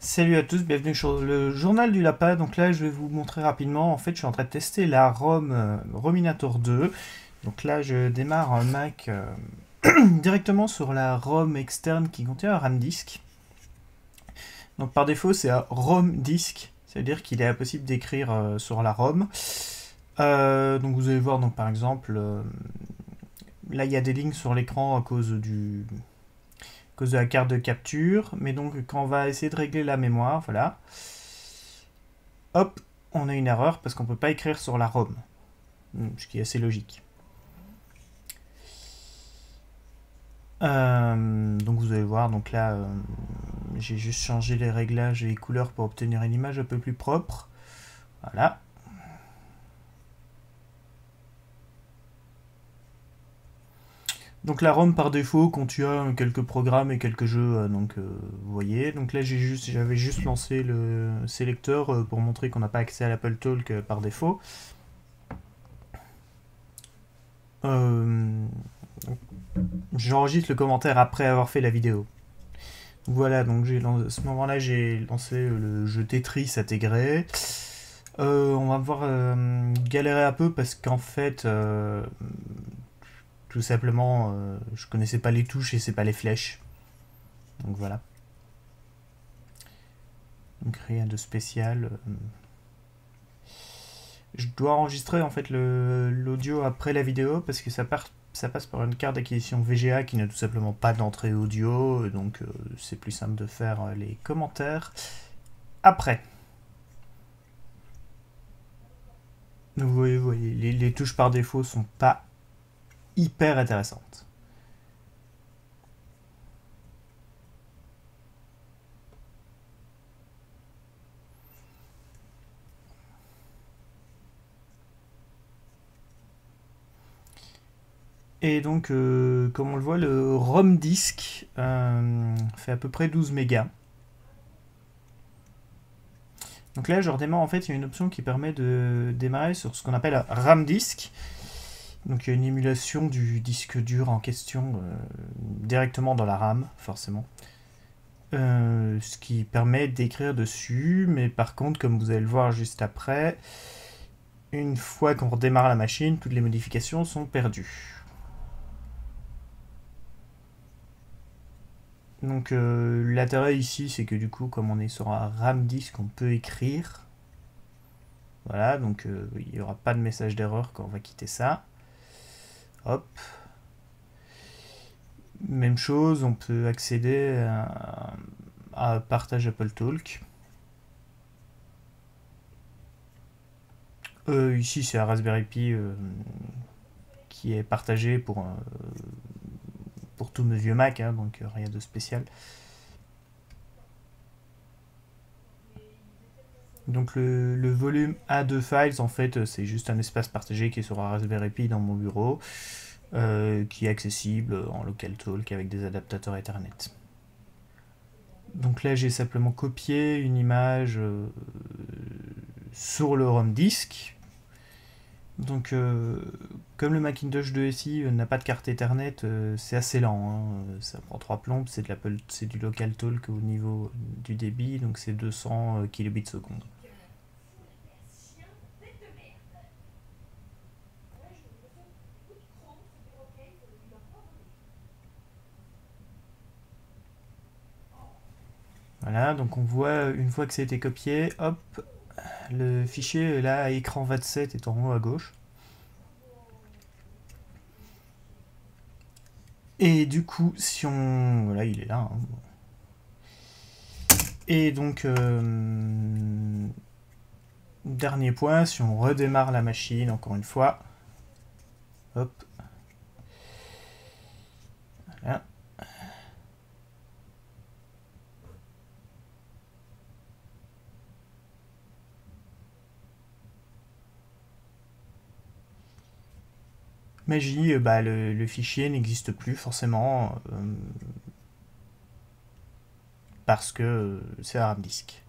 Salut à tous, bienvenue sur le journal du lapin. Donc là, je vais vous montrer rapidement. En fait, je suis en train de tester la ROM Rominator 2. Donc là, je démarre un Mac directement sur la ROM externe qui contient un RAM disk. Donc par défaut, c'est un ROM disk, c'est-à-dire qu'il est impossible d'écrire sur la ROM. Donc vous allez voir, donc par exemple, là il y a des lignes sur l'écran à cause de la carte de capture, mais donc quand on va essayer de régler la mémoire, voilà, hop, on a une erreur parce qu'on ne peut pas écrire sur la ROM, ce qui est assez logique. Donc vous allez voir, donc là, j'ai juste changé les réglages et les couleurs pour obtenir une image un peu plus propre. Voilà. Donc la ROM par défaut contient quelques programmes et quelques jeux, vous voyez. Donc là j'avais juste lancé le sélecteur pour montrer qu'on n'a pas accès à l'Apple Talk par défaut. J'enregistre le commentaire après avoir fait la vidéo. Donc voilà, donc à ce moment-là j'ai lancé le jeu Tetris intégré. On va voir galérer un peu parce qu'en fait, tout simplement, je connaissais pas les touches et c'est pas les flèches. Donc voilà. Donc rien de spécial. Je dois enregistrer en fait l'audio après la vidéo parce que ça passe par une carte d'acquisition VGA qui n'a tout simplement pas d'entrée audio, donc c'est plus simple de faire les commentaires après. Vous voyez les touches par défaut sont pas hyper intéressantes. Et donc, comme on le voit, le ROM disk fait à peu près 12 mégas. Donc là, je redémarre, en fait, il y a une option qui permet de démarrer sur ce qu'on appelle RAM disk. Donc il y a une émulation du disque dur en question directement dans la RAM, forcément. Ce qui permet d'écrire dessus, mais par contre, comme vous allez le voir juste après, une fois qu'on redémarre la machine, toutes les modifications sont perdues. Donc l'intérêt ici, c'est que du coup, comme on est sur un RAM disk, on peut écrire. Voilà, donc il n'y aura pas de message d'erreur quand on va quitter ça. Hop. Même chose, on peut accéder à partage Apple Talk. Ici, c'est un Raspberry Pi qui est partagé pour tous mes vieux Mac, hein, donc rien de spécial. Donc le volume A2 Files, en fait, c'est juste un espace partagé qui est sur un Raspberry Pi dans mon bureau, qui est accessible en local talk avec des adaptateurs Ethernet. Donc là, j'ai simplement copié une image sur le ROM disk. Donc, comme le Macintosh 2 SI n'a pas de carte Ethernet, c'est assez lent. Hein. Ça prend 3 plombes, c'est du local talk au niveau du débit, donc c'est 200 kilobits seconde. Voilà, donc on voit une fois que ça a été copié, hop, le fichier là à écran 27 est en haut à gauche. Et du coup, si on... Voilà, il est là. Hein. Et donc, dernier point, si on redémarre la machine, encore une fois, hop, voilà. Magie, bah, le fichier n'existe plus forcément parce que c'est un hard disk.